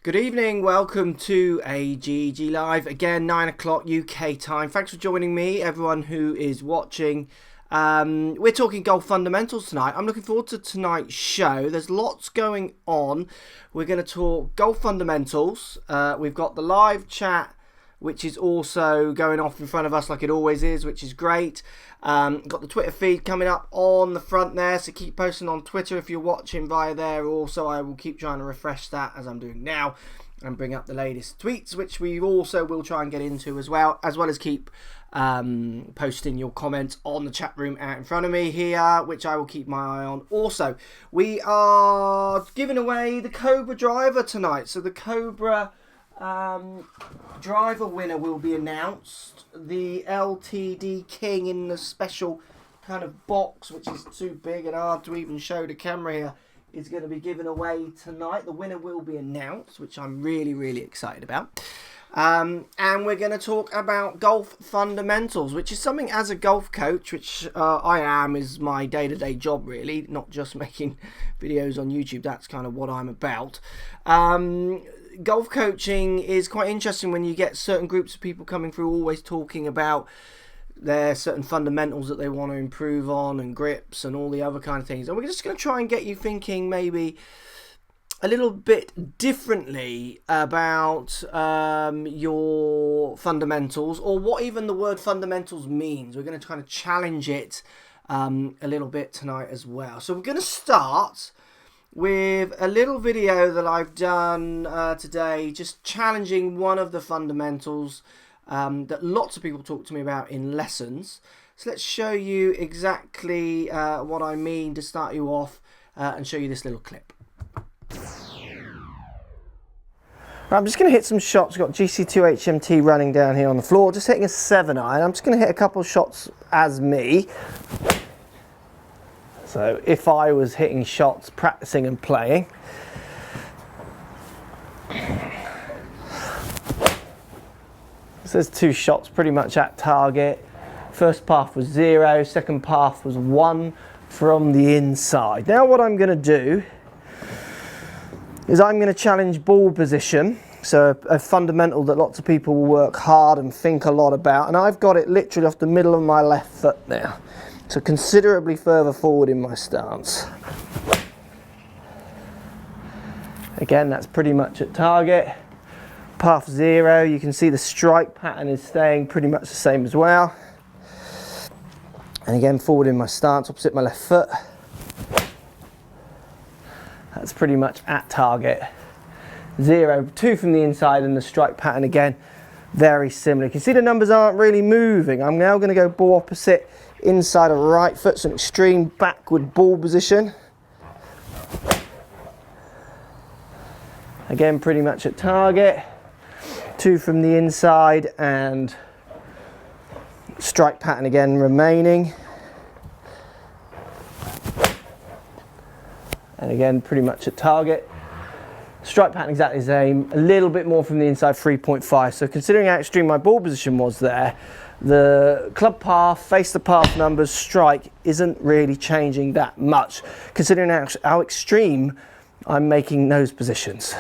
Good evening, welcome to AGG Live, again 9 o'clock UK time. Thanks for joining me, everyone who is watching. We're talking golf fundamentals tonight. I'm looking forward to tonight's show. There's lots going on. We're going to talk golf fundamentals. We've got the live chat, which is also going off in front of us like it always is, which is great. Got the Twitter feed coming up on the front there, so keep posting on Twitter if you're watching via there. Also, I will keep trying to refresh that as I'm doing now and bring up the latest tweets, which we also will try and get into as well as keep posting your comments on the chat room out in front of me here, which I will keep my eye on. Also, we are giving away the Cobra driver tonight, so the Cobra driver winner will be announced. The LTD King in the special kind of box, which is too big and hard to even show the camera here, is going to be given away tonight. The winner will be announced, which I'm really excited about. And we're going to talk about golf fundamentals, which is something as a golf coach, which I am, is my day-to-day job really, not just making videos on YouTube. That's kind of what I'm about. Golf coaching is quite interesting when you get certain groups of people coming through always talking about their certain fundamentals that they want to improve on and grips and all the other kind of things. And we're just going to try and get you thinking maybe a little bit differently about your fundamentals, or what even the word fundamentals means. We're going to kind of challenge it a little bit tonight as well. So we're going to start with a little video that I've done today, just challenging one of the fundamentals that lots of people talk to me about in lessons. So let's show you exactly what I mean to start you off and show you this little clip. Right, I'm just going to hit some shots. Got GC2 HMT running down here on the floor, just hitting a 7-iron. I'm just going to hit a couple of shots as me. So if I was hitting shots, practicing and playing. So there's 2 shots pretty much at target. First path was 0, second path was 1 from the inside. Now what I'm going to do is I'm going to challenge ball position. So a fundamental that lots of people will work hard and think a lot about. And I've got it literally off the middle of my left foot now. So considerably further forward in my stance. Again, that's pretty much at target. Path 0, you can see the strike pattern is staying pretty much the same as well. And again, forward in my stance, opposite my left foot. That's pretty much at target. 0, 2 from the inside, and the strike pattern again, very similar. You can see the numbers aren't really moving. I'm now going to go ball opposite, inside of right foot, so an extreme backward ball position. Again, pretty much at target. 2 from the inside, and strike pattern again remaining. And again, pretty much at target. Strike pattern exactly the same, a little bit more from the inside, 3.5. So considering how extreme my ball position was there, the club path, face the path numbers, strike isn't really changing that much, considering how extreme I'm making those positions.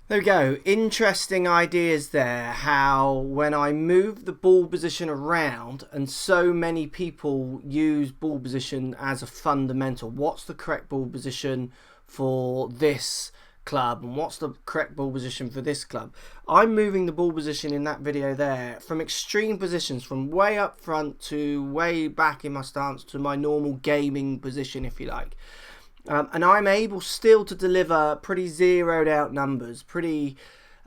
There we go. Interesting ideas there, how when I move the ball position around, and so many people use ball position as a fundamental. What's the correct ball position for this club, and what's the correct ball position for this club? I'm moving the ball position in that video there from extreme positions, from way up front to way back in my stance to my normal gaming position, if you like. And I'm able still to deliver pretty zeroed out numbers, pretty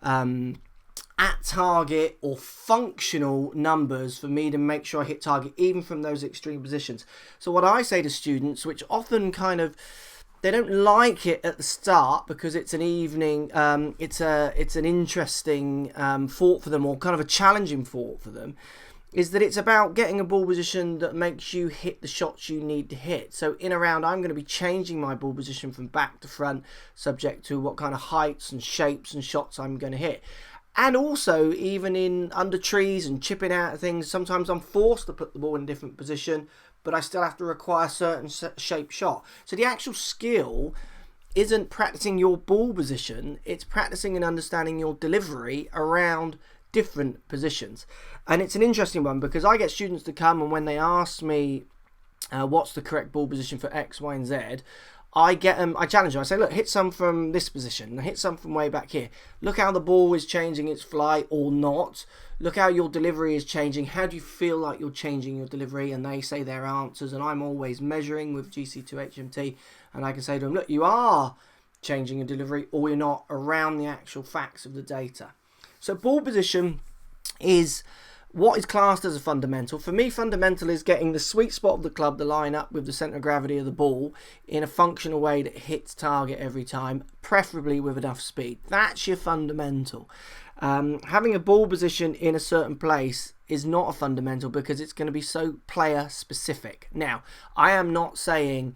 at target or functional numbers for me to make sure I hit target even from those extreme positions. So what I say to students, which often kind of, they don't like it at the start because it's an evening, it's an interesting thought for them, or kind of a challenging thought for them, is that it's about getting a ball position that makes you hit the shots you need to hit. So in a round, I'm going to be changing my ball position from back to front, subject to what kind of heights and shapes and shots I'm going to hit. And also, even in under trees and chipping out of things, sometimes I'm forced to put the ball in a different position, but I still have to require a certain shape shot. So the actual skill isn't practicing your ball position, it's practicing and understanding your delivery around different positions. And it's an interesting one because I get students to come, and when they ask me what's the correct ball position for X, Y, and Z, I challenge them. I say, look, hit some from this position, hit some from way back here. Look how the ball is changing its flight or not. Look how your delivery is changing. How do you feel like you're changing your delivery? And they say their answers, and I'm always measuring with GC2HMT, and I can say to them, look, you are changing your delivery or you're not, around the actual facts of the data. So ball position is what is classed as a fundamental. For me, fundamental is getting the sweet spot of the club to line up with the centre of gravity of the ball in a functional way that hits target every time, preferably with enough speed. That's your fundamental. Having a ball position in a certain place is not a fundamental because it's going to be so player specific. Now, I am not saying,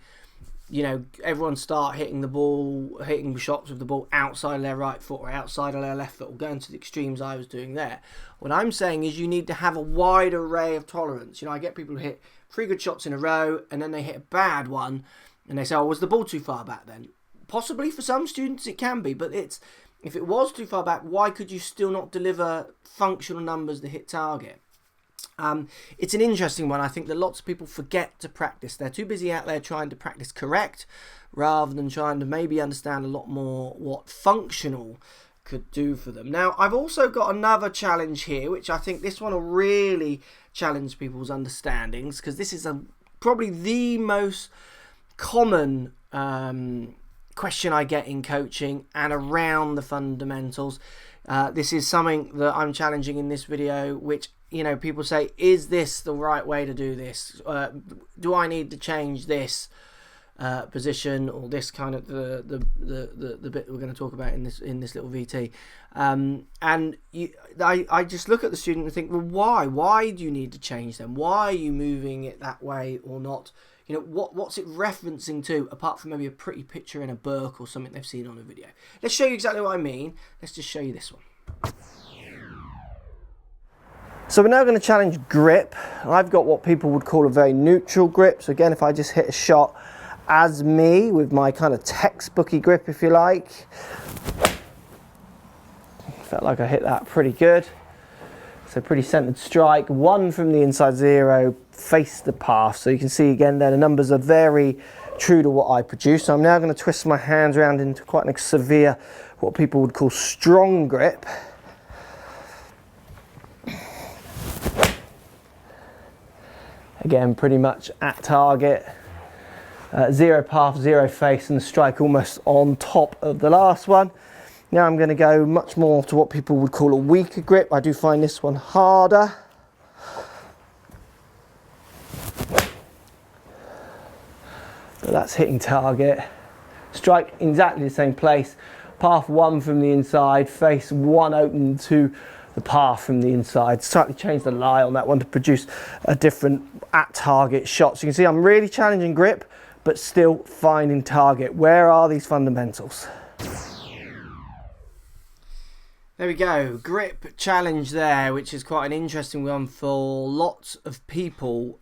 you know, everyone start hitting the ball, hitting shots with the ball outside of their right foot or outside of their left foot, or going to the extremes I was doing there. What I'm saying is you need to have a wide array of tolerance. You know, I get people who hit 3 good shots in a row and then they hit a bad one and they say, oh, was the ball too far back then? Possibly for some students it can be, but if it was too far back, why could you still not deliver functional numbers that hit target? It's an interesting one. I think that lots of people forget to practice. They're too busy out there trying to practice correct rather than trying to maybe understand a lot more what functional could do for them. Now, I've also got another challenge here, which I think this one will really challenge people's understandings, because this is probably the most common question I get in coaching and around the fundamentals. This is something that I'm challenging in this video, which, you know, people say, is this the right way to do this? Do I need to change this position, or this kind of the bit we're going to talk about in this little VT? I just look at the student and think, well, why do you need to change them? Why are you moving it that way or not? You know, what's it referencing to, apart from maybe a pretty picture in a book or something they've seen on a video? Let's show you exactly what I mean. Let's just show you this one. So we're now going to challenge grip. I've got what people would call a very neutral grip. So again, if I just hit a shot as me with my kind of textbooky grip, if you like. Felt like I hit that pretty good. So pretty centered strike, 1 from the inside, 0, face the path. So you can see again there the numbers are very true to what I produce. So I'm now going to twist my hands around into quite a severe, what people would call strong grip. Again, pretty much at target, 0 path, 0 face, and the strike almost on top of the last one. Now I'm going to go much more to what people would call a weaker grip. I do find this one harder. But that's hitting target. Strike in exactly the same place. Path 1 from the inside, face 1 open to the path from the inside. Slightly change the lie on that one to produce a different at target shot. So you can see I'm really challenging grip, but still finding target. Where are these fundamentals? There we go, grip challenge there, which is quite an interesting one for lots of people.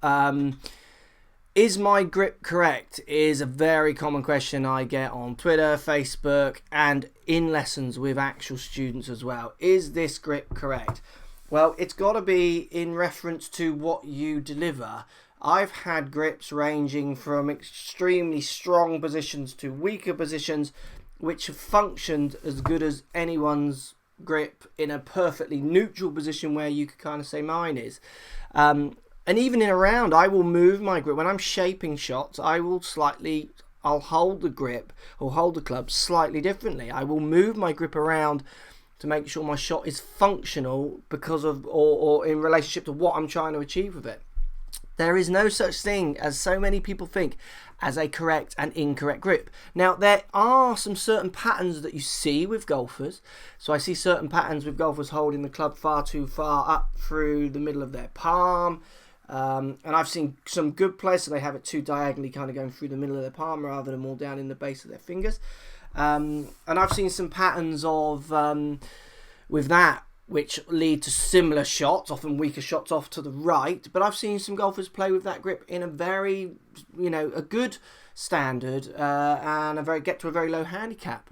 Is my grip correct? Is a very common question I get on Twitter, Facebook, and in lessons with actual students as well. Is this grip correct? Well, it's got to be in reference to what you deliver. I've had grips ranging from extremely strong positions to weaker positions, which have functioned as good as anyone's grip in a perfectly neutral position where you could kind of say mine is. And even in a round, I will move my grip. When I'm shaping shots, I'll hold the grip or hold the club slightly differently. I will move my grip around to make sure my shot is functional because of or in relationship to what I'm trying to achieve with it. There is no such thing, as so many people think, as a correct and incorrect grip. Now, there are some certain patterns that you see with golfers. So I see certain patterns with golfers holding the club far too far up through the middle of their palm. And I've seen some good players, so they have it too diagonally kind of going through the middle of their palm rather than more down in the base of their fingers. And I've seen some patterns of with that which lead to similar shots, often weaker shots off to the right. But I've seen some golfers play with that grip in a very, a good standard and get to a very low handicap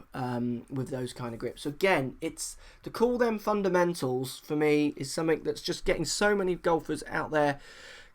with those kind of grips. So again, it's to call them fundamentals for me is something that's just getting so many golfers out there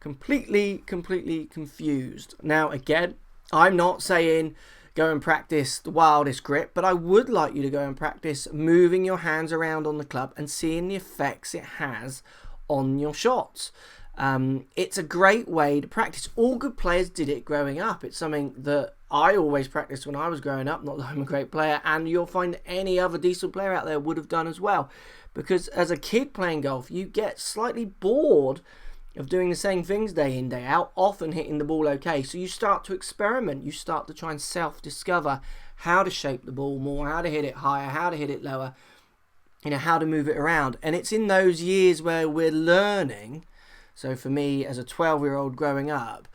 completely confused. Now again, I'm not saying go and practice the wildest grip, but I would like you to go and practice moving your hands around on the club and seeing the effects it has on your shots. It's a great way to practice. All good players did it growing up. It's something that I always practiced when I was growing up. Not that I'm a great player, and you'll find any other decent player out there would have done as well. Because as a kid playing golf, you get slightly bored of doing the same things day in, day out, often hitting the ball okay. So you start to experiment. You start to try and self-discover how to shape the ball more, how to hit it higher, how to hit it lower, how to move it around. And it's in those years where we're learning, so for me as a 12-year-old growing up,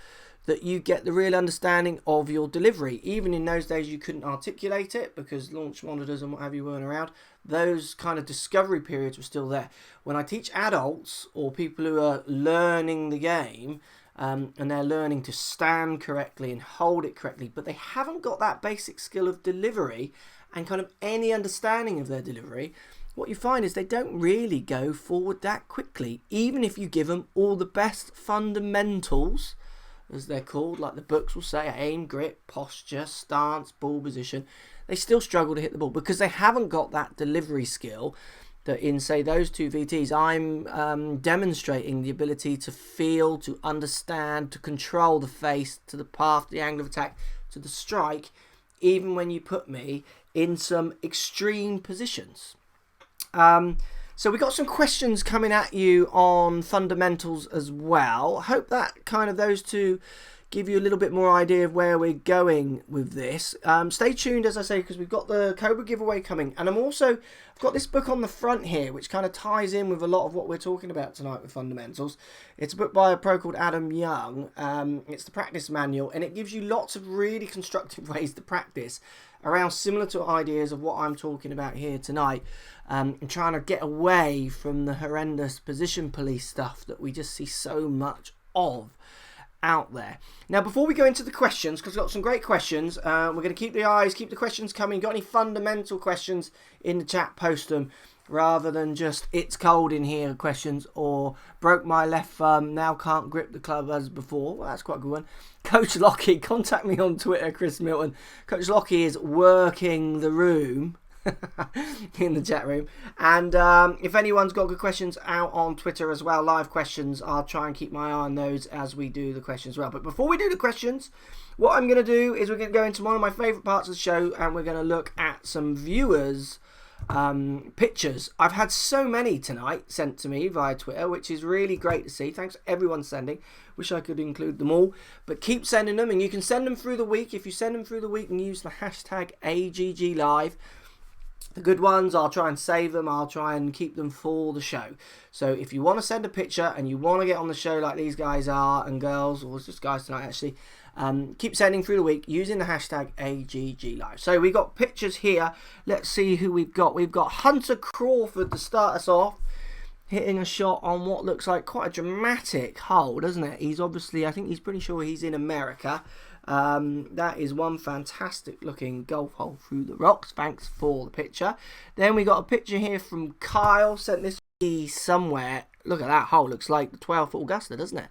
that you get the real understanding of your delivery. Even in those days you couldn't articulate it because launch monitors and what have you weren't around. Those kind of discovery periods were still there. When I teach adults or people who are learning the game and they're learning to stand correctly and hold it correctly, but they haven't got that basic skill of delivery and kind of any understanding of their delivery, what you find is they don't really go forward that quickly. Even if you give them all the best fundamentals, as they're called, like the books will say, aim, grip, posture, stance, ball position, they still struggle to hit the ball because they haven't got that delivery skill that in, say, those two VTs, I'm demonstrating the ability to feel, to understand, to control the face, to the path, the angle of attack, to the strike, even when you put me in some extreme positions. So we got some questions coming at you on fundamentals as well. Hope that kind of those two give you a little bit more idea of where we're going with this. Stay tuned, as I say, because we've got the Cobra giveaway coming. And I've got this book on the front here, which kind of ties in with a lot of what we're talking about tonight with fundamentals. It's a book by a pro called Adam Young. It's the practice manual, and it gives you lots of really constructive ways to practice around similar to ideas of what I'm talking about here tonight, and trying to get away from the horrendous position police stuff that we just see so much of out there. Now, before we go into the questions, because we've got some great questions, we're going to keep the questions coming. Got any fundamental questions in the chat, post them, rather than just it's cold in here questions or broke my left thumb, now can't grip the club as before. Well, that's quite a good one. Coach Lockie, contact me on Twitter, Chris Milton. Coach Lockie is working the room in the chat room, and if anyone's got good questions out on Twitter as well, live questions, I'll try and keep my eye on those as we do the questions as well. But before we do the questions, what I'm going to do is we're going to go into one of my favourite parts of the show, and we're going to look at some viewers' pictures. I've had so many tonight sent to me via Twitter, which is really great to see. Thanks everyone sending. Wish I could include them all, but keep sending them, and you can send them through the week. If you send them through the week and use the hashtag AGGLive, the good ones, I'll try and save them. I'll try and keep them for the show. So if you want to send a picture and you want to get on the show like these guys are, and girls, or it's just guys tonight actually, keep sending through the week using the hashtag AGGLive. So we got pictures here. Let's see who we've got. We've got Hunter Crawford to start us off, hitting a shot on what looks like quite a dramatic hole, doesn't it? He's obviously, I think he's pretty sure he's in America. That is one fantastic looking golf hole through the rocks. Thanks for the picture. Then we got a picture here from Kyle, sent this somewhere. Look at that hole, looks like the 12th Augusta, doesn't it?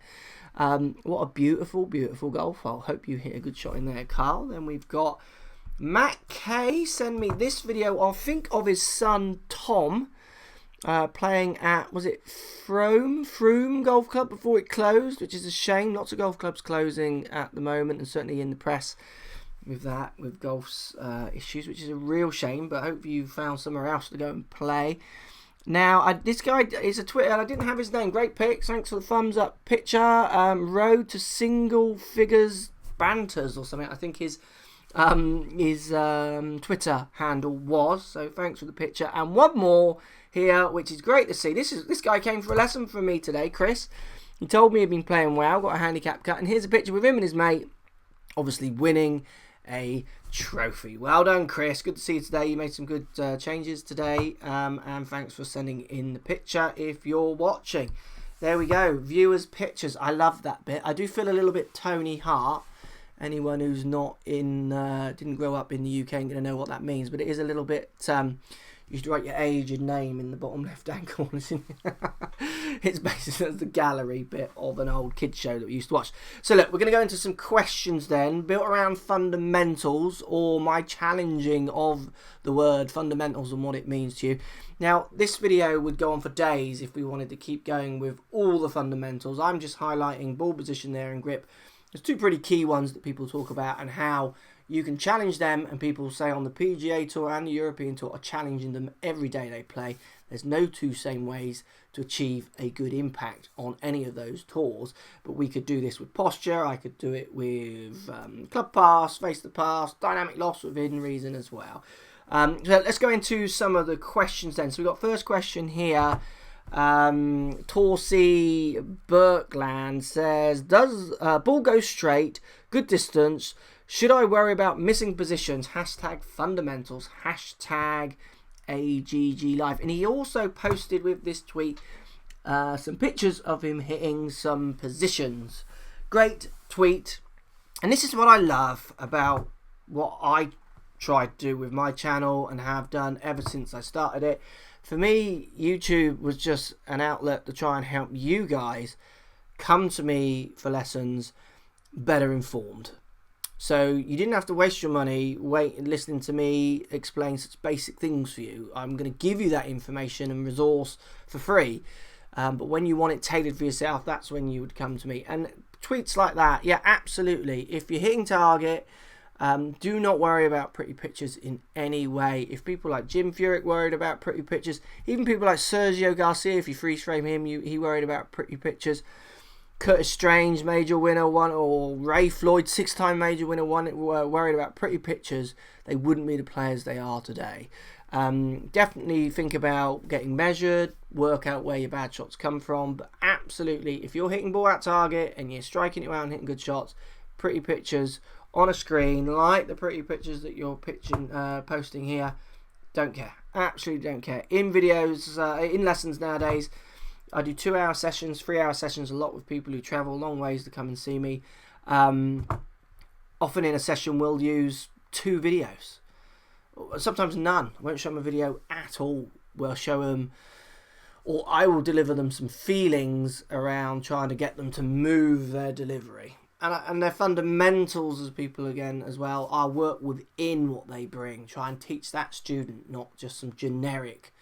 What a beautiful golf hole. Hope you hit a good shot in there, Kyle. Then we've got Matt Kay, send me this video, I think, of his son Tom playing at, was it Frome Golf Club before it closed, which is a shame. Lots of golf clubs closing at the moment, and certainly in the press with that, with golf's issues, which is a real shame, but I hope you found somewhere else to go and play. Now, this guy is a Twitter, and I didn't have his name. Great pick. Thanks for the thumbs up picture. Road to Single Figures Banters or something, I think his Twitter handle was. So thanks for the picture. And one more here, which is great to see. This guy came for a lesson from me today, Chris. He told me he'd been playing well, got a handicap cut, and here's a picture with him and his mate, obviously winning a trophy. Well done, Chris. Good to see you today. You made some good changes today, and thanks for sending in the picture if you're watching. There we go, viewers' pictures. I love that bit. I do feel a little bit Tony Hart. Anyone who's not in, didn't grow up in the UK ain't going to know what that means, but it is a little bit, you should write your age and name in the bottom left-hand corner. It's basically the gallery bit of an old kids show that we used to watch. So look, we're going to go into some questions then, built around fundamentals, or my challenging of the word fundamentals and what it means to you. Now, this video would go on for days if we wanted to keep going with all the fundamentals. I'm just highlighting ball position there and grip. There's two pretty key ones that people talk about, and how you can challenge them, and people say on the PGA Tour and the European Tour are challenging them every day they play. There's no two same ways to achieve a good impact on any of those tours, but we could do this with posture. I could do it with club pass, face the pass, dynamic loss with hidden reason as well. So let's go into some of the questions then. So we've got first question here. Tosi Birkeland says, does ball go straight, good distance, should I worry about missing positions, hashtag fundamentals, hashtag AGG live. And he also posted with this tweet some pictures of him hitting some positions. Great tweet. And this is what I love about what I try to do with my channel and have done ever since I started it. For me, YouTube was just an outlet to try and help you guys come to me for lessons better informed. So you didn't have to waste your money listening to me explain such basic things for you. I'm going to give you that information and resource for free. But when you want it tailored for yourself, that's when you would come to me. And tweets like that, yeah, absolutely. If you're hitting target, do not worry about pretty pictures in any way. If people like Jim Furyk worried about pretty pictures, even people like Sergio Garcia, if you freeze frame him, he worried about pretty pictures. Curtis Strange, major winner, or Ray Floyd, 6-time major winner, were worried about pretty pictures, they wouldn't be the players they are today. Definitely think about getting measured, work out where your bad shots come from, but absolutely, if you're hitting ball at target and you're striking it around, hitting good shots, pretty pictures on a screen, like the pretty pictures that you're posting here, don't care. Absolutely don't care. In videos, in lessons nowadays, I do 2-hour sessions, 3-hour sessions, a lot with people who travel long ways to come and see me. Often in a session we'll use 2 videos. Sometimes none. I won't show them a video at all. We'll show them, or I will deliver them some feelings around trying to get them to move their delivery. And their fundamentals as people again as well. I'll work within what they bring. Try and teach that student, not just some generic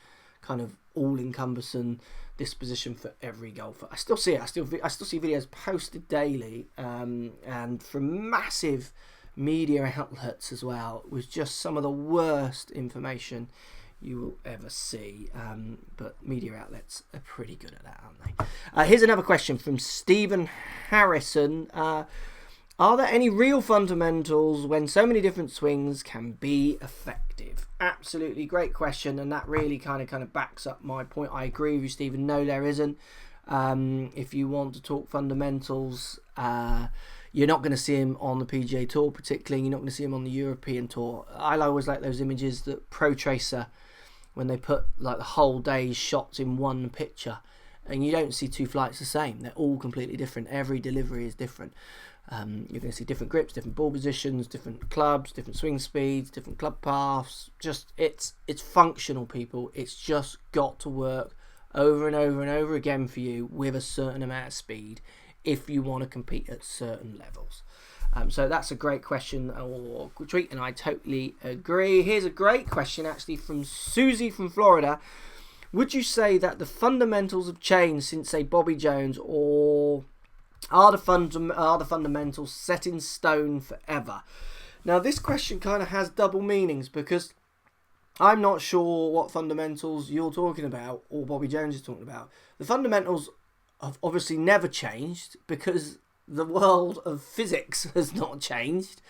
kind of all-encompassing disposition for every golfer. I still see it. I still see videos posted daily, and from massive media outlets as well, with just some of the worst information you will ever see. But media outlets are pretty good at that, aren't they? Here's another question from Stephen Harrison. Are there any real fundamentals when so many different swings can be effective? Absolutely, great question, and that really kind of backs up my point. I agree with you, Stephen. No, there isn't. If you want to talk fundamentals, you're not going to see him on the PGA Tour particularly. You're not going to see him on the European Tour. I always like those images that Pro Tracer, when they put like the whole day's shots in one picture, and you don't see 2 flights the same. They're all completely different. Every delivery is different. You're going to see different grips, different ball positions, different clubs, different swing speeds, different club paths. Just it's functional, people. It's just got to work over and over and over again for you with a certain amount of speed if you want to compete at certain levels. So that's a great question or tweet, and I totally agree. Here's a great question actually from Susie from Florida. Would you say that the fundamentals have changed since, say, Bobby Jones, or are the fundamentals set in stone forever? Now, this question kind of has double meanings, because I'm not sure what fundamentals you're talking about or Bobby Jones is talking about. The fundamentals have obviously never changed, because the world of physics has not changed.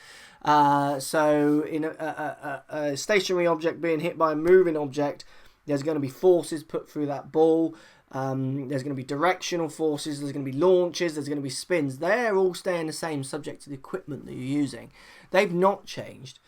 So in a stationary object being hit by a moving object, there's going to be forces put through that ball. There's going to be directional forces, there's going to be launches, there's going to be spins. They're all staying the same, subject to the equipment that you're using. They've not changed.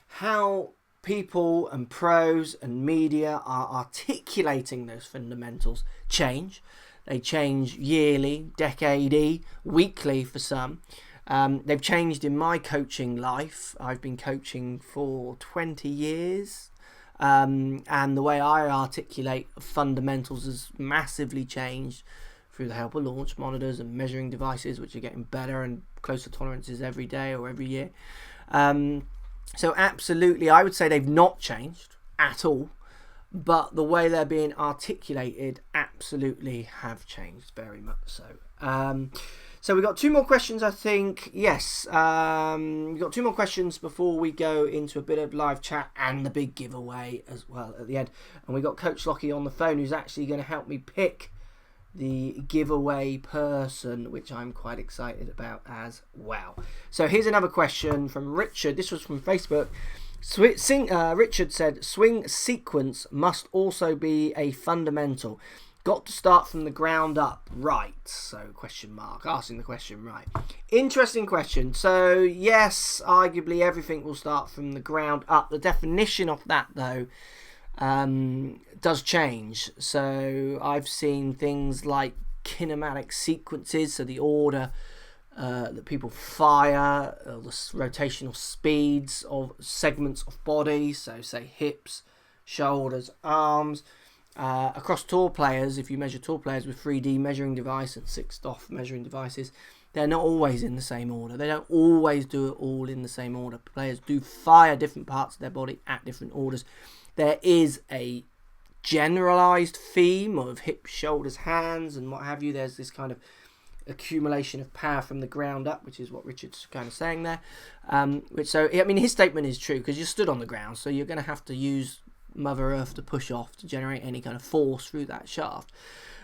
How people and pros and media are articulating those fundamentals change. They change yearly, decade-y, weekly for some. They've changed in my coaching life. I've been coaching for 20 years. And the way I articulate fundamentals has massively changed through the help of launch monitors and measuring devices, which are getting better and closer tolerances every day or every year. So absolutely, I would say they've not changed at all, but the way they're being articulated absolutely have changed, very much so. So we've got 2 more questions, I think. Yes, we've got 2 more questions before we go into a bit of live chat and the big giveaway as well at the end. And we've got Coach Lockie on the phone, who's actually going to help me pick the giveaway person, which I'm quite excited about as well. So here's another question from Richard. This was from Facebook. Richard said, swing sequence must also be a fundamental. Got to start from the ground up, right? So asking the question, right? Interesting question. So yes, arguably everything will start from the ground up. The definition of that, though, does change. So I've seen things like kinematic sequences, so the order that people fire, the rotational speeds of segments of body, so say hips, shoulders, arms. Across tour players, if you measure tour players with 3D measuring device and 6DoF measuring devices, they're not always in the same order. They don't always do it all in the same order. Players do fire different parts of their body at different orders. There is a generalized theme of hips, shoulders, hands, and what have you. There's this kind of accumulation of power from the ground up, which is what Richard's kind of saying there. His statement is true because you're stood on the ground, so you're going to have to use Mother Earth to push off to generate any kind of force through that shaft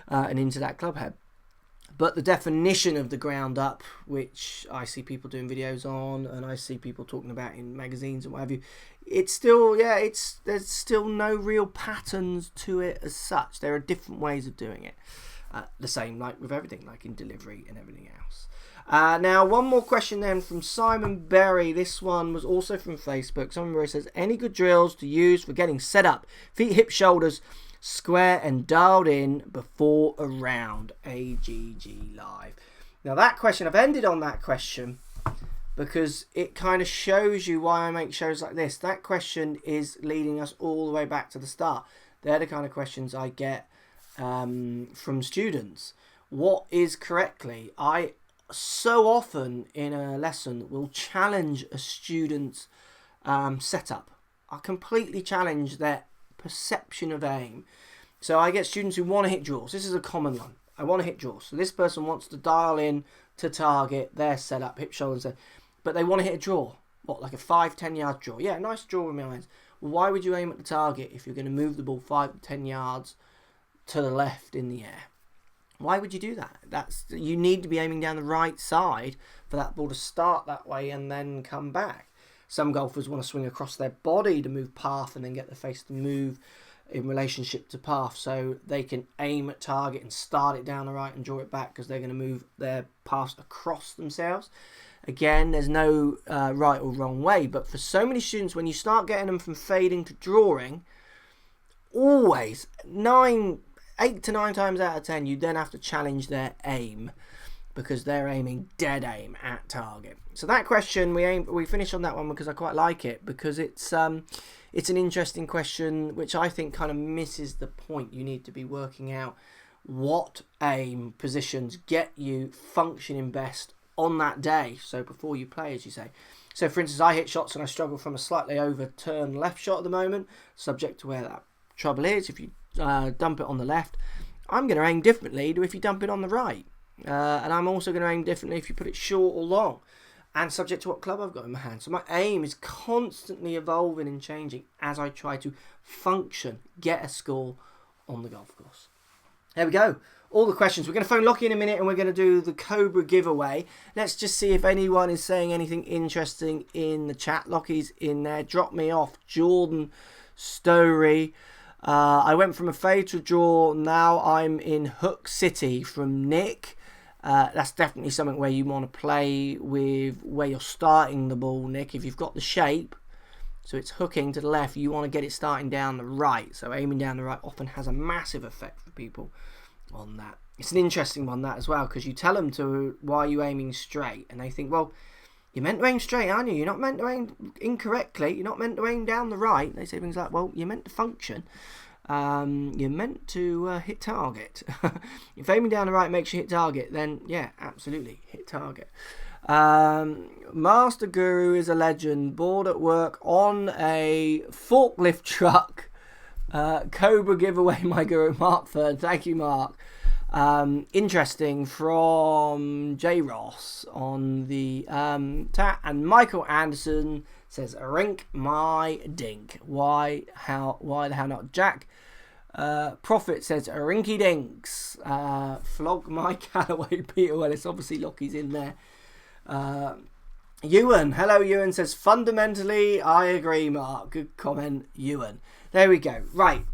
and into that club head. But the definition of the ground up, which I see people doing videos on and I see people talking about in magazines and what have you, it's still, there's still no real patterns to it as such. There are different ways of doing it. The same like with everything, like in delivery and everything else. Now, one more question then from Simon Berry. This one was also from Facebook. Simon Berry says, any good drills to use for getting set up? Feet, hips, shoulders, square and dialed in before a round. AGG Live. Now, that question, I've ended on that question because it kind of shows you why I make shows like this. That question is leading us all the way back to the start. They're the kind of questions I get from students. What is correctly? I so often in a lesson will challenge a student's setup. I completely challenge their perception of aim. So I get students who want to hit draws. This is a common one. I want to hit draws. So this person wants to dial in to target their setup, hip, shoulders, but they want to hit a draw. What, like a 5-10 yard draw? Yeah, nice draw with my irons. Well, why would you aim at the target if you're going to move the ball 5-10 yards to the left in the air? Why would you do that? You need to be aiming down the right side for that ball to start that way and then come back. Some golfers want to swing across their body to move path and then get the face to move in relationship to path, so they can aim at target and start it down the right and draw it back because they're going to move their paths across themselves. Again, there's no right or wrong way, but for so many students, when you start getting them from fading to drawing, always 8 to 9 times out of 10, you then have to challenge their aim because they're aiming dead aim at target. So that question, we finish on that one because I quite like it, because it's an interesting question which I think kind of misses the point. You need to be working out what aim positions get you functioning best on that day. So before you play, as you say. So for instance, I hit shots and I struggle from a slightly overturned left shot at the moment, subject to where that trouble is. If you dump it on the left, I'm going to aim differently to if you dump it on the right. And I'm also going to aim differently if you put it short or long, and subject to what club I've got in my hand. So my aim is constantly evolving and changing as I try to function, get a score on the golf course. There we go. All the questions. We're going to phone Lockie in a minute and we're going to do the Cobra giveaway. Let's just see if anyone is saying anything interesting in the chat. Lockie's in there. Drop me off. Jordan Story. I went from a fade to a draw. Now I'm in Hook City from Nick. That's definitely something where you want to play with where you're starting the ball, Nick. If you've got the shape, so it's hooking to the left, you want to get it starting down the right. So aiming down the right often has a massive effect for people on that. It's an interesting one, that as well, because you tell them why are you aiming straight, and they think, well, you're meant to aim straight, aren't you? You're not meant to aim incorrectly. You're not meant to aim down the right. They say things like, well, you're meant to function. You're meant to hit target. If aiming down the right makes you hit target, then yeah, absolutely, hit target. Master Guru is a legend. Bored at work on a forklift truck. Cobra giveaway, my guru, Mark Third. Thank you, Mark. Interesting from J. Ross on the chat, and Michael Anderson says, "Rink my dink." Why the hell not? Jack Prophet says, "Rinky dinks." Flog my Callaway. Peter Willis, obviously Lockie's in there. Ewan, hello Ewan, says, "Fundamentally I agree, Mark." Good comment, Ewan. There we go. Right,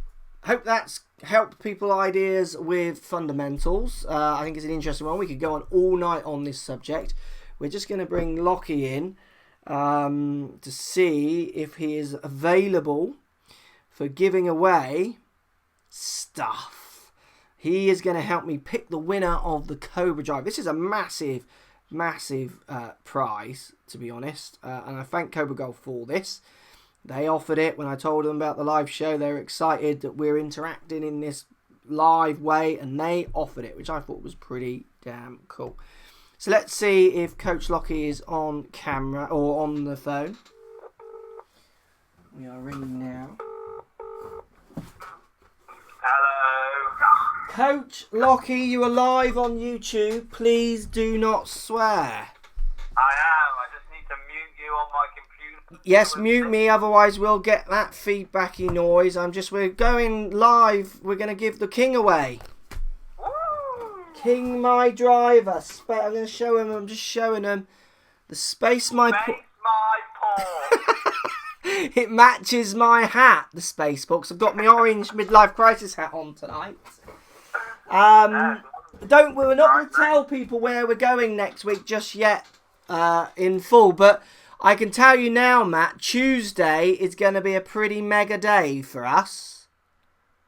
hope that's helped people ideas with fundamentals. I think it's an interesting one. We could go on all night on this subject. We're just going to bring Lockie in to see if he is available for giving away stuff. He is going to help me pick the winner of the Cobra Drive. This is a massive prize, to be honest, and I thank Cobra Golf for this. They offered it when I told them about the live show. They were excited that we're interacting in this live way, and they offered it, which I thought was pretty damn cool. So let's see if Coach Lockie is on camera or on the phone. We are ringing now. Hello. Coach Lockie, you are live on YouTube. Please do not swear. I am. I just need to mute you on my computer. Yes, mute me, otherwise we'll get that feedbacky noise. We're going live. We're going to give the king away. Woo! King my driver. I'm going to show him. I'm just showing him the space my paw. It matches my hat, the space box. I've got my orange midlife crisis hat on tonight. We're not going to tell people where we're going next week just yet in full, but I can tell you now, Matt, Tuesday is going to be a pretty mega day for us.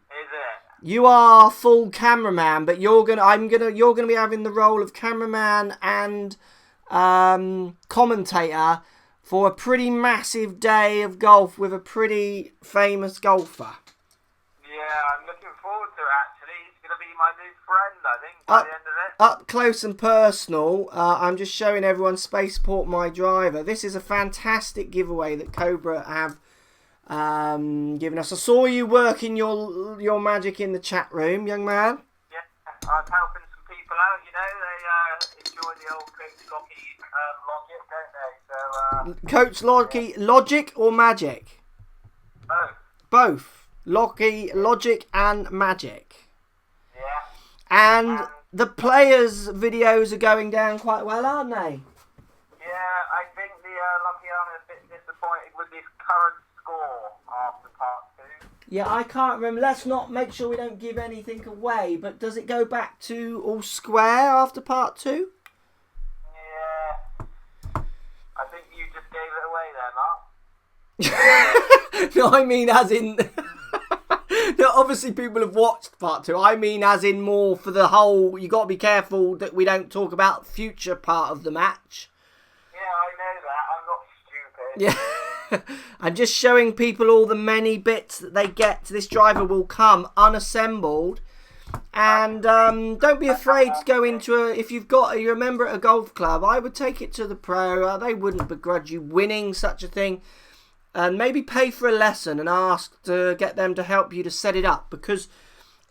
Is it? You are full cameraman, but you're gonna be having the role of cameraman and commentator for a pretty massive day of golf with a pretty famous golfer. Yeah, I'm looking forward to it, actually. He's going to be my new friend, I think, by the end of it. Up close and personal, I'm just showing everyone Spaceport My Driver. This is a fantastic giveaway that Cobra have given us. I saw you working your magic in the chat room, young man. Yeah, I'm helping some people out, you know. They enjoy the old Coach Lockie logic, don't they? So, Coach Lockie, yeah. Logic or magic? Both. Lockie, logic and magic. Yeah. And the players' videos are going down quite well, aren't they? Yeah, I think the Lockie are a bit disappointed with this current score after part 2. Yeah, I can't remember. Let's not make sure we don't give anything away, but does it go back to all square after part 2? Yeah. I think you just gave it away there, Mark. No, I mean as in... No, obviously people have watched part 2. I mean as in more for the whole... You got to be careful that we don't talk about future part of the match. Yeah, I know that. I'm not stupid. Yeah. I'm just showing people all the many bits that they get. This driver will come unassembled. And don't be afraid to go into if you're a member at a golf club, I would take it to the pro. They wouldn't begrudge you winning such a thing. And maybe pay for a lesson and ask to get them to help you to set it up, because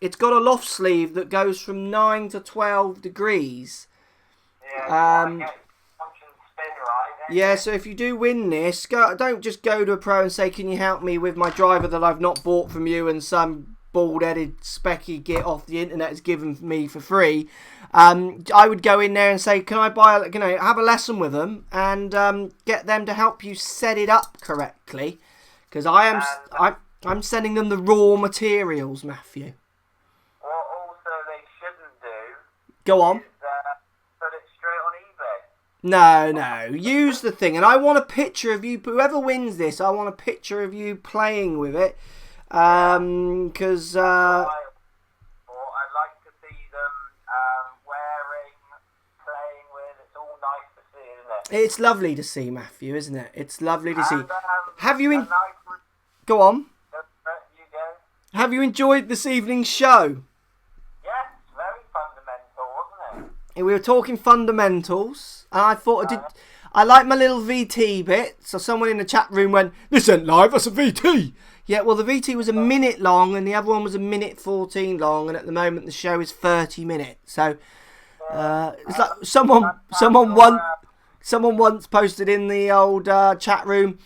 it's got a loft sleeve that goes from 9 to 12 degrees. Yeah, yeah, so if you do win this, don't just go to a pro and say, "Can you help me with my driver that I've not bought from you and some bald-headed specky git off the internet has given me for free." I would go in there and say, "Can I have a lesson with them and get them to help you set it up correctly?" Because I'm I'm sending them the raw materials, Matthew. What also they shouldn't do Go on. is put it straight on eBay. No. Use the thing. And I want a picture of you. Whoever wins this, I want a picture of you playing with it. Because... I'd like to see them wearing, playing with. It's all nice to see, isn't it? It's lovely to see, Matthew, isn't it? It's lovely to see. And, Have you... nice... Go on. You go. Have you enjoyed this evening's show? Yes, very fundamental, wasn't it? We were talking fundamentals, and I thought I like my little VT bit. So someone in the chat room went, "This ain't live, that's a VT." Yeah, well, the VT was a minute long, and the other one was a minute 14 long, and at the moment the show is 30 minutes. So it's like someone once posted in the old chat room,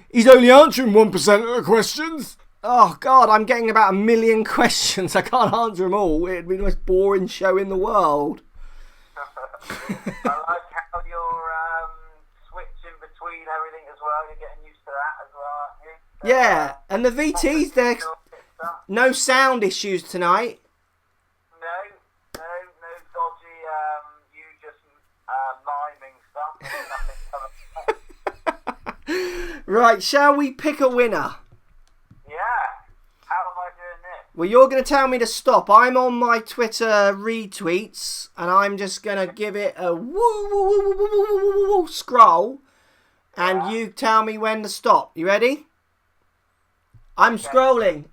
"He's only answering 1% of the questions." Oh God, I'm getting about 1 million questions. I can't answer them all. It'd be the most boring show in the world. I like how you're switching between everything as well. You're getting used to that as well, aren't you? So, Yeah, and the VT's there. No sound issues tonight. No dodgy, you just miming stuff. Right, shall we pick a winner? Yeah. How am I doing this? Well, you're going to tell me to stop. I'm on my Twitter retweets, and I'm just going to give it a woo scroll, and you tell me when to stop. You ready? I'm scrolling.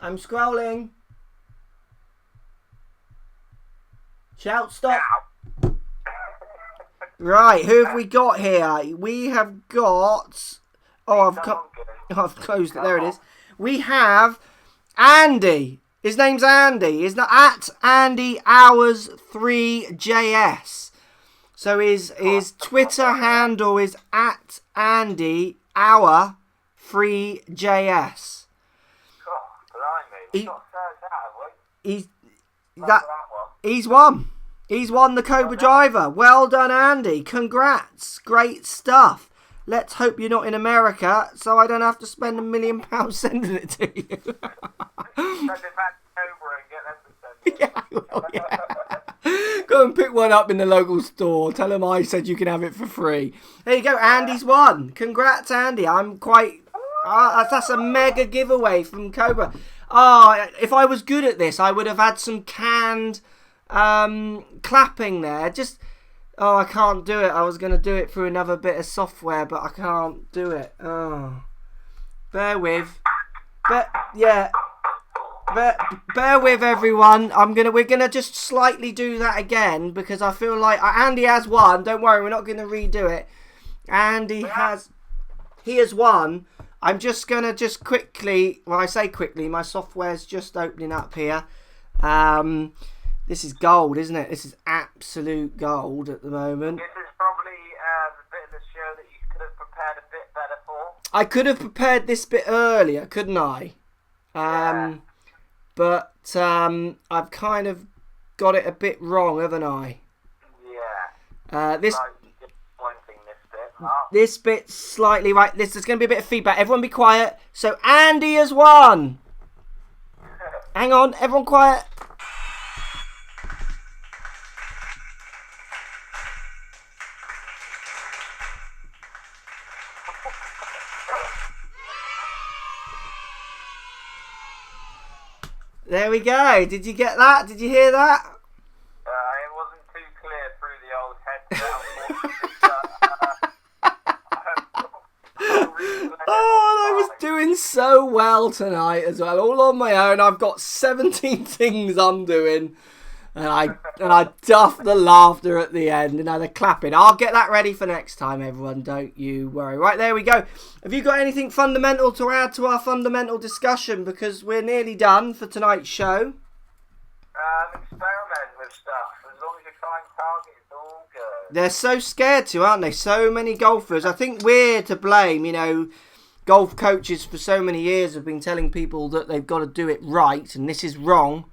Shout stop. Right, who have we got here? We have got... I've closed it. There it is. We have Andy. His name's Andy. Is that at Andy Hours 3JS? So his Twitter handle is at Andy Hour 3JS. He's won. He's won the Cobra Driver. Well done, Andy. Congrats. Great stuff. Let's hope you're not in America, so I don't have to spend £1 million sending it to you. Send it back to Cobra and get them to send it. Yeah, well, yeah. Go and pick one up in the local store. Tell them I said you can have it for free. There you go. Andy's won. Congrats, Andy. I'm quite... that's a mega giveaway from Cobra. If I was good at this, I would have had some canned clapping there. I can't do it. I was going to do it through another bit of software, but I can't do it. Bear with. Bear with, everyone. We're gonna just slightly do that again because I feel like Andy has won. Don't worry, we're not going to redo it. Andy has won. I'm just gonna quickly. Well, I say quickly. My software's just opening up here. This is gold, isn't it? This is absolute gold at the moment. This is probably the bit of the show that you could have prepared a bit better for. I could have prepared this bit earlier, couldn't I? But I've kind of got it a bit wrong, haven't I? Yeah. This bit. This bit's slightly right. There's going to be a bit of feedback. Everyone be quiet. So Andy has won. Hang on, everyone quiet. There we go. Did you get that? Did you hear that? It wasn't too clear through the old headset. I was doing so well tonight as well, all on my own. I've got 17 things I'm doing, and I duff the laughter at the end, and now they're clapping. I'll get that ready for next time, everyone. Don't you worry. Right, there we go. Have you got anything fundamental to add to our fundamental discussion? Because we're nearly done for tonight's show. Experiment with stuff. As long as you find targets, it's all good. They're so scared to, aren't they? So many golfers. I think we're to blame, golf coaches for so many years have been telling people that they've got to do it right, and this is wrong.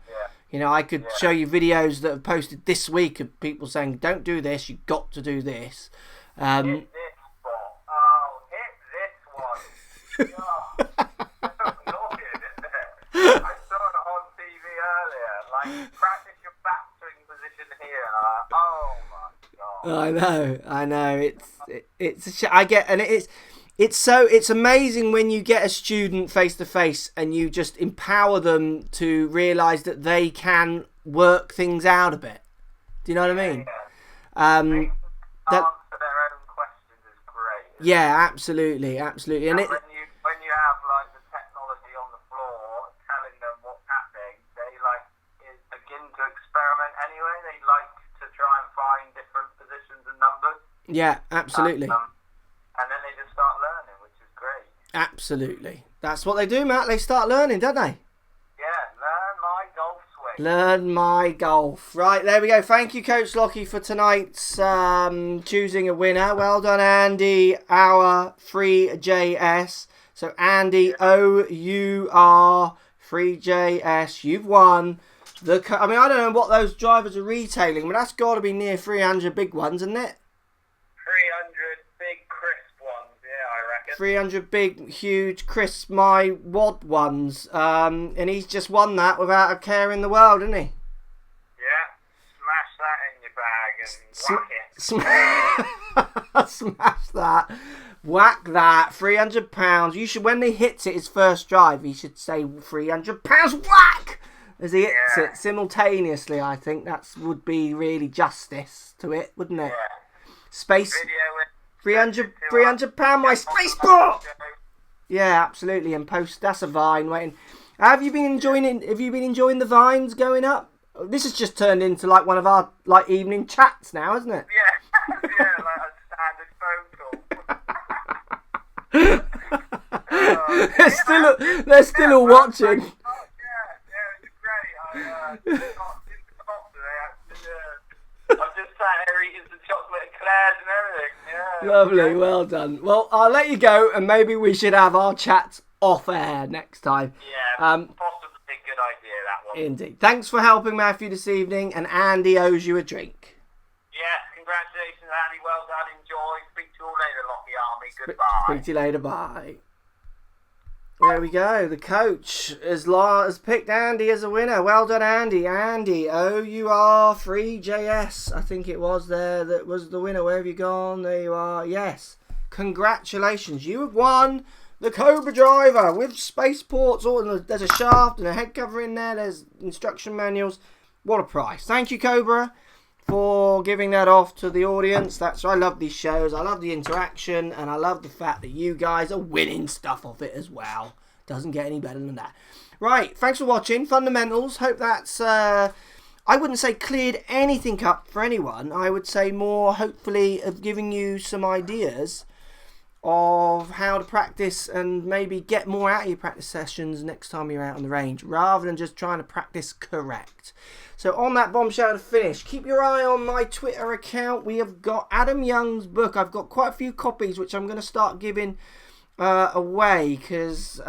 Yeah. I could show you videos that have posted this week of people saying, don't do this, you've got to do this. Hit this spot. Hit this one. Oh, annoying, isn't it? like, practice your backswing position here. And I'm like, oh my god. I know. I get, and it's amazing when you get a student face to face and you just empower them to realise that they can work things out a bit. Do you know what I mean? Yeah. Answer their own questions is great. Yeah, absolutely. And when you have like the technology on the floor telling them what's happening, they begin to experiment anyway. They like to try and find different positions and numbers. Yeah, absolutely. And then they just start learning, which is great. Absolutely. That's what they do, Matt. They start learning, don't they? Yeah, learn my golf swing. Learn my golf. Right, there we go. Thank you, Coach Lockie, for tonight's choosing a winner. Well done, Andy, our 3JS. So, Andy, OUR 3JS, you've won. I mean, I don't know what those drivers are retailing, but that's got to be near 300 big ones, isn't it? 300 big crisp ones, yeah, I reckon. 300 big, huge, crisp, my wad ones. And he's just won that without a care in the world, isn't he? Yeah, smash that in your bag and whack it. Smash that. Whack that. £300. You should, when he hits it his first drive, he should say £300 whack as he hits it simultaneously. I think that would be really justice to it, wouldn't it? Yeah. Space. £300 my spaceport. Yeah, absolutely. And post, that's a vine waiting. Have you been enjoying the vines going up? This has just turned into like one of our like evening chats now, hasn't it? Yeah, yeah, like a standard phone call. They're still all watching. Oh, yeah, it's great. I got in the top today, actually. I'm just sat here eating some chocolate eclairs and everything. Yeah. Lovely, well done. Well, I'll let you go, and maybe we should have our chats off air next time. Yeah, possibly a good idea, that one. Indeed. Thanks for helping Matthew this evening, and Andy owes you a drink. Yeah, congratulations, Andy. Well done. Enjoy. Speak to you all later, Lockie Army. Goodbye. Speak to you later. Bye. There we go. The coach has picked Andy as a winner. Well done, Andy. Andy, OUR 3JS, I think it was there that was the winner. Where have you gone? There you are. Yes. Congratulations. You have won the Cobra driver with spaceports. There's a shaft and a head cover in there. There's instruction manuals. What a price. Thank you, Cobra, for giving that off to the audience. I love these shows. I love the interaction, and I love the fact that you guys are winning stuff off it as well. Doesn't get any better than that. Right, thanks for watching Fundamentals. Hope that's I wouldn't say cleared anything up for anyone. I would say more, hopefully, of giving you some ideas of how to practice and maybe get more out of your practice sessions next time you're out on the range, rather than just trying to practice correct. So on that bombshell to finish, keep your eye on my Twitter account. We have got Adam Young's book. I've got quite a few copies, which I'm going to start giving away, because